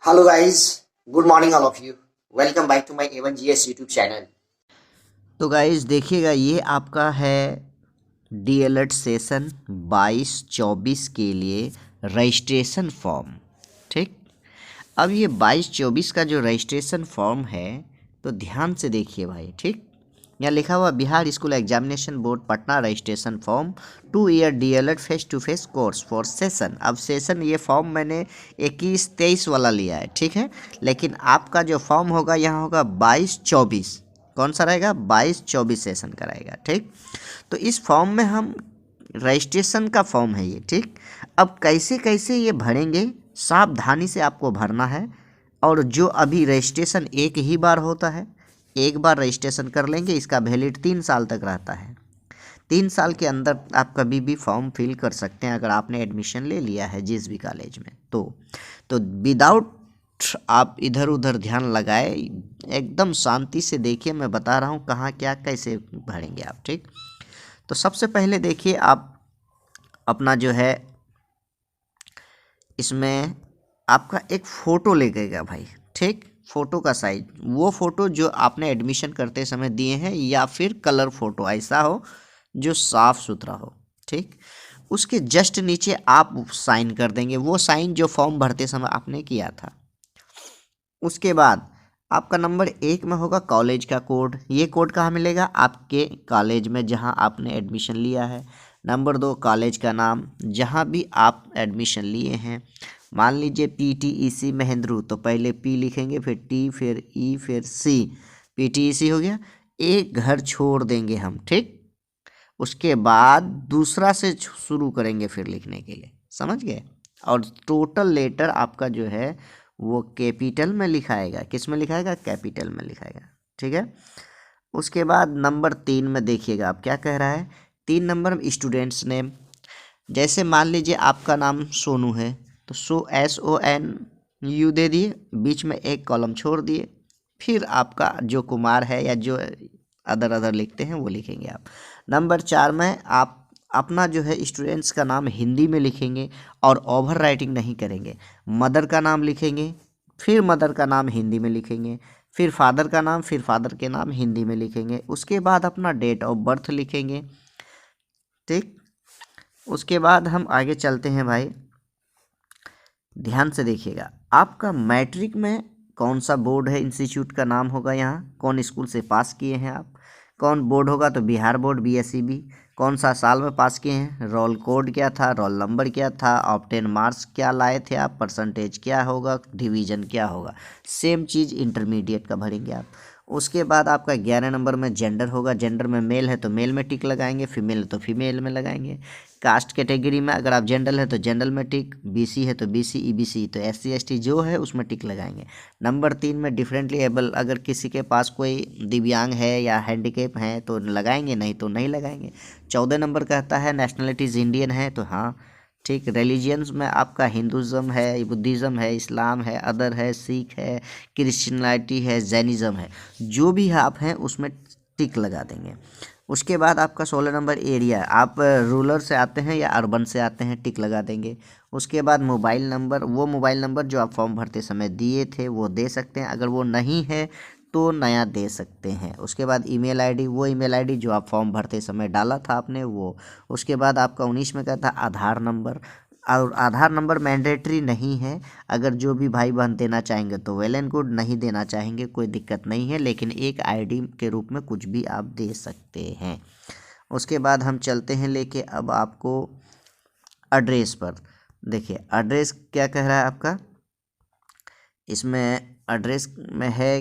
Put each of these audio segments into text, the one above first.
Hello guys, good morning all of you. Welcome back to my A1GS YouTube channel. तो guys देखिएगा, ये आपका है डीएलएड सेशन 22-24 के लिए रजिस्ट्रेशन फॉर्म। ठीक, अब ये 22-24 का जो रजिस्ट्रेशन फॉर्म है तो ध्यान से देखिए भाई। ठीक, यहाँ लिखा हुआ Bihar school examination board Patna registration form 2 year DElEd face to face course for session. अब सेशन ये फॉर्म मैंने 21-23 वाला लिया है, ठीक है, लेकिन आपका जो फॉर्म होगा यहाँ होगा 22-24। कौन सा रहेगा? 22-24 सेशन का रहेगा। ठीक, तो इस फॉर्म में हम रजिस्ट्रेशन का फॉर्म है ये। ठीक, अब कैसे कैसे ये भरेंगे, सावधानी से आपको भरना है। और जो अभी रजिस्ट्रेशन एक ही बार होता है, एक बार रजिस्ट्रेशन कर लेंगे, इसका वैलिड 3 साल तक रहता है। 3 साल के अंदर आप कभी भी फॉर्म फिल कर सकते हैं अगर आपने एडमिशन ले लिया है जिस भी कॉलेज में। तो विदाउट आप इधर उधर ध्यान लगाए, एकदम शांति से देखिए, मैं बता रहा हूँ कहाँ क्या कैसे भरेंगे आप। ठीक, तो सबसे पहले देखिए, आप अपना जो है इसमें आपका एक फ़ोटो लगेगा भाई। ठीक, फ़ोटो का साइज, वो फ़ोटो जो आपने एडमिशन करते समय दिए हैं, या फिर कलर फ़ोटो ऐसा हो जो साफ़ सुथरा हो। ठीक, उसके जस्ट नीचे आप साइन कर देंगे, वो साइन जो फॉर्म भरते समय आपने किया था। उसके बाद आपका नंबर 1 में होगा कॉलेज का कोड। ये कोड कहाँ मिलेगा? आपके कॉलेज में जहाँ आपने एडमिशन लिया है। नंबर 2 कॉलेज का नाम, जहाँ भी आप एडमिशन लिए हैं। मान लीजिए PTEC महेंद्रू, तो पहले P लिखेंगे, फिर T, फिर E, फिर C। PTEC हो गया। एक घर छोड़ देंगे हम। ठीक, उसके बाद दूसरा से शुरू करेंगे फिर लिखने के लिए, समझ गए? और टोटल लेटर आपका जो है वो कैपिटल में लिखाएगा। किस में लिखाएगा? कैपिटल में लिखाएगा। ठीक है, उसके बाद नंबर 3 में देखिएगा आप क्या कह रहा है। 3 नंबर में स्टूडेंट्स नेम, जैसे मान लीजिए आपका नाम सोनू है, तो SONU दे दिए, बीच में एक कॉलम छोड़ दिए, फिर आपका जो कुमार है या जो अदर लिखते हैं वो लिखेंगे आप। नंबर 4 में आप अपना जो है स्टूडेंट्स का नाम हिंदी में लिखेंगे और ओवर राइटिंग नहीं करेंगे। मदर का नाम लिखेंगे, फिर मदर का नाम हिंदी में लिखेंगे, फिर फादर का नाम, फिर फादर के नाम हिंदी में लिखेंगे। उसके बाद अपना डेट ऑफ बर्थ लिखेंगे। ठीक, उसके बाद हम आगे चलते हैं भाई, ध्यान से देखिएगा। आपका मैट्रिक में कौन सा बोर्ड है, इंस्टीट्यूट का नाम होगा यहाँ, कौन स्कूल से पास किए हैं आप। कौन बोर्ड होगा? तो बिहार बोर्ड, BSEB। कौन सा साल में पास किए हैं, रोल कोड क्या था, रोल नंबर क्या था, ऑब्टेन मार्क्स क्या लाए थे आप, परसेंटेज क्या होगा, डिवीज़न क्या होगा। सेम चीज़ इंटरमीडिएट का भरेंगे आप। उसके बाद आपका 11 नंबर में जेंडर होगा। जेंडर में मेल है तो मेल में टिक लगाएंगे, फीमेल है तो फीमेल में लगाएंगे। कास्ट कैटेगरी में अगर आप जनरल है तो जनरल में टिक, BC है तो BC, EBC तो SC ST जो है उसमें टिक लगाएंगे। नंबर 3 में डिफरेंटली एबल, अगर किसी के पास कोई दिव्यांग है या हैंडीकेप है तो लगाएंगे, नहीं तो नहीं लगाएंगे। 14 नंबर कहता है नेशनलिटीज़ इंडियन है तो हाँ। ठीक, रिलीजियंस में आपका हिंदुज़म है, बुद्धिज़्म है, इस्लाम है, अदर है, सिख है, क्रिश्चियनिटी है, जैनिज़्म है, जो भी आप हैं उसमें टिक लगा देंगे। उसके बाद आपका 16 नंबर एरिया, आप रूरल से आते हैं या अर्बन से आते हैं, टिक लगा देंगे। उसके बाद मोबाइल नंबर, वो मोबाइल नंबर जो आप फॉर्म भरते समय दिए थे वो दे सकते हैं, अगर वो नहीं है तो नया दे सकते हैं। उसके बाद ईमेल आईडी, वो ईमेल आईडी जो आप फॉर्म भरते समय डाला था आपने वो। उसके बाद आपका 19 में क्या था, आधार नंबर। और आधार नंबर मैंडेटरी नहीं है, अगर जो भी भाई बहन देना चाहेंगे तो वेल एंड गुड, नहीं देना चाहेंगे कोई दिक्कत नहीं है, लेकिन एक आईडी के रूप में कुछ भी आप दे सकते हैं। उसके बाद हम चलते हैं लेके अब आपको एड्रेस पर। देखिए एड्रेस क्या कह रहा है आपका, इसमें एड्रेस में है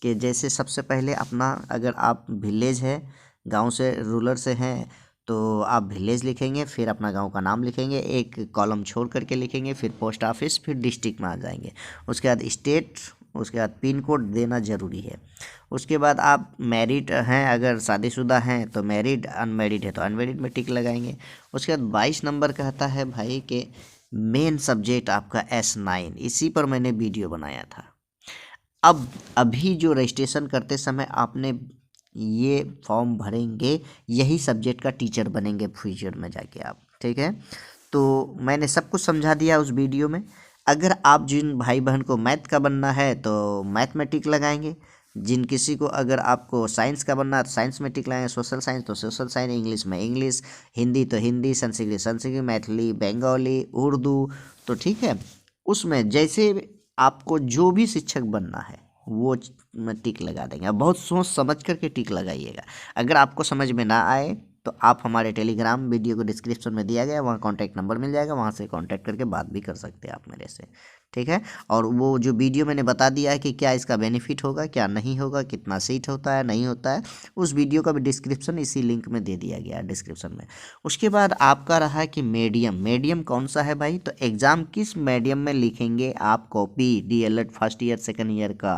कि जैसे सबसे पहले अपना, अगर आप विलेज है, गांव से रूरल से हैं तो आप विलेज लिखेंगे, फिर अपना गांव का नाम लिखेंगे, एक कॉलम छोड़ करके लिखेंगे, फिर पोस्ट ऑफिस, फिर डिस्ट्रिक्ट में आ जाएंगे। उसके बाद स्टेट, उसके बाद पिन कोड देना ज़रूरी है। उसके बाद आप मैरिड हैं, अगर शादीशुदा हैं तो मैरिड, अनमैरिड है तो अनमैरिड में टिक लगाएंगे। उसके बाद 22 नंबर कहता है भाई कि मेन सब्जेक्ट आपका S9, इसी पर मैंने वीडियो बनाया था। अब अभी जो रजिस्ट्रेशन करते समय आपने ये फॉर्म भरेंगे, यही सब्जेक्ट का टीचर बनेंगे फ्यूचर में जाके आप। ठीक है, तो मैंने सब कुछ समझा दिया उस वीडियो में। अगर आप जिन भाई बहन को मैथ का बनना है तो मैथ में टिक लगाएंगे, जिन किसी को अगर आपको साइंस का बनना है तो साइंस में टिक लगाएंगे, सोशल साइंस तो सोशल साइंस, इंग्लिश में इंग्लिश, हिंदी तो हिंदी, संस्कृत मैथिली, बंगाली, उर्दू, तो ठीक है उसमें जैसे आपको जो भी शिक्षक बनना है वो में टिक लगा देंगे। अब बहुत सोच समझ करके टिक लगाइएगा। अगर आपको समझ में ना आए तो आप हमारे टेलीग्राम वीडियो को डिस्क्रिप्शन में दिया गया, वहाँ कॉन्टैक्ट नंबर मिल जाएगा, वहाँ से कॉन्टैक्ट करके बात भी कर सकते हैं आप मेरे से, ठीक है। और वो जो वीडियो मैंने बता दिया है कि क्या इसका बेनिफिट होगा क्या नहीं होगा, कितना सीट होता है नहीं होता है, उस वीडियो का भी डिस्क्रिप्शन इसी लिंक में दे दिया गया है डिस्क्रिप्शन में। उसके बाद आपका रहा कि मीडियम कौन सा है भाई, तो एग्ज़ाम किस मीडियम में लिखेंगे आप copy DLED first year second year का।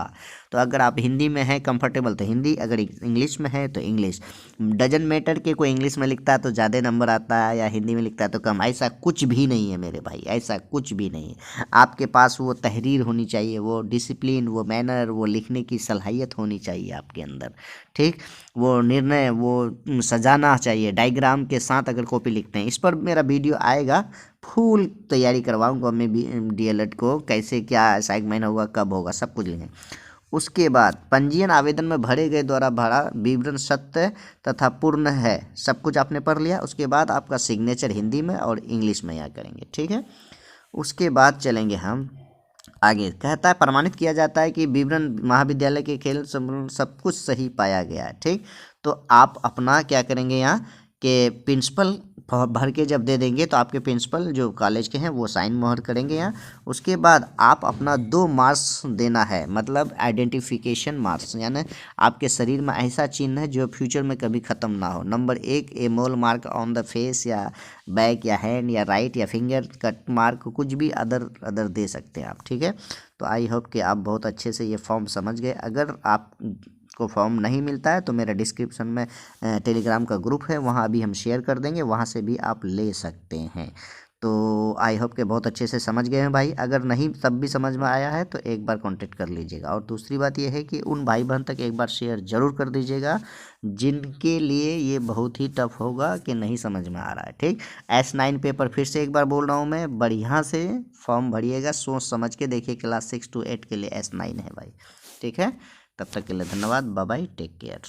तो अगर आप हिंदी में हैं कंफर्टेबल तो हिंदी, अगर इंग्लिश में है तो इंग्लिश, डजन मैटर कि कोई इंग्लिश में लिखता है तो ज़्यादा नंबर आता है या हिंदी में लिखता है तो कम, ऐसा कुछ भी नहीं है मेरे भाई, ऐसा कुछ भी नहीं है। आपके पास वो तहरीर होनी चाहिए, वो डिसिप्लिन, वो मैनर, वो लिखने की सलाहियत होनी चाहिए आपके अंदर, ठीक। वो निर्णय वो सजाना चाहिए डायग्राम के साथ अगर कॉपी लिखते हैं। इस पर मेरा वीडियो आएगा, फुल तैयारी करवाऊंगा मैं भी DLED को, कैसे क्या असाइनमेंट होगा कब होगा सब कुछ लेंगे। उसके बाद पंजीयन आवेदन में भरे गए द्वारा भरा विवरण सत्य तथा पूर्ण है, सब कुछ आपने पढ़ लिया। उसके बाद आपका सिग्नेचर हिंदी में और इंग्लिश में यहाँ करेंगे, ठीक है। उसके बाद चलेंगे हम आगे, कहता है प्रमाणित किया जाता है कि विवरण महाविद्यालय के खेल सब कुछ सही पाया गया है, ठीक। तो आप अपना क्या करेंगे यहाँ के प्रिंसिपल भर के जब दे देंगे तो आपके प्रिंसिपल जो कॉलेज के हैं वो साइन मोहर करेंगे यहाँ। उसके बाद आप अपना 2 मार्क्स देना है, मतलब आइडेंटिफिकेशन मार्क्स, यानी आपके शरीर में ऐसा चिन्ह है जो फ्यूचर में कभी ख़त्म ना हो। Number 1 A mole mark on the face या बैक या हैंड या राइट या फिंगर कट मार्क, कुछ भी अदर दे सकते हैं आप, ठीक है। तो आई होप कि आप बहुत अच्छे से ये फॉर्म समझ गए। अगर आप को फॉर्म नहीं मिलता है तो मेरा डिस्क्रिप्शन में टेलीग्राम का ग्रुप है, वहाँ अभी हम शेयर कर देंगे, वहाँ से भी आप ले सकते हैं। तो आई होप के बहुत अच्छे से समझ गए हैं भाई। अगर नहीं तब भी समझ में आया है तो एक बार कांटेक्ट कर लीजिएगा। और दूसरी बात यह है कि उन भाई बहन तक एक बार शेयर ज़रूर कर दीजिएगा जिनके लिए ये बहुत ही टफ होगा कि नहीं समझ में आ रहा है, ठीक। S9 पेपर फिर से एक बार बोल रहा हूँ मैं, बढ़िया से फॉर्म भरिएगा, सोच समझ के देखिए। क्लास 6 to 8 के लिए S9 है भाई, ठीक है। तब तक के लिए धन्यवाद, बाय बाय, टेक केयर।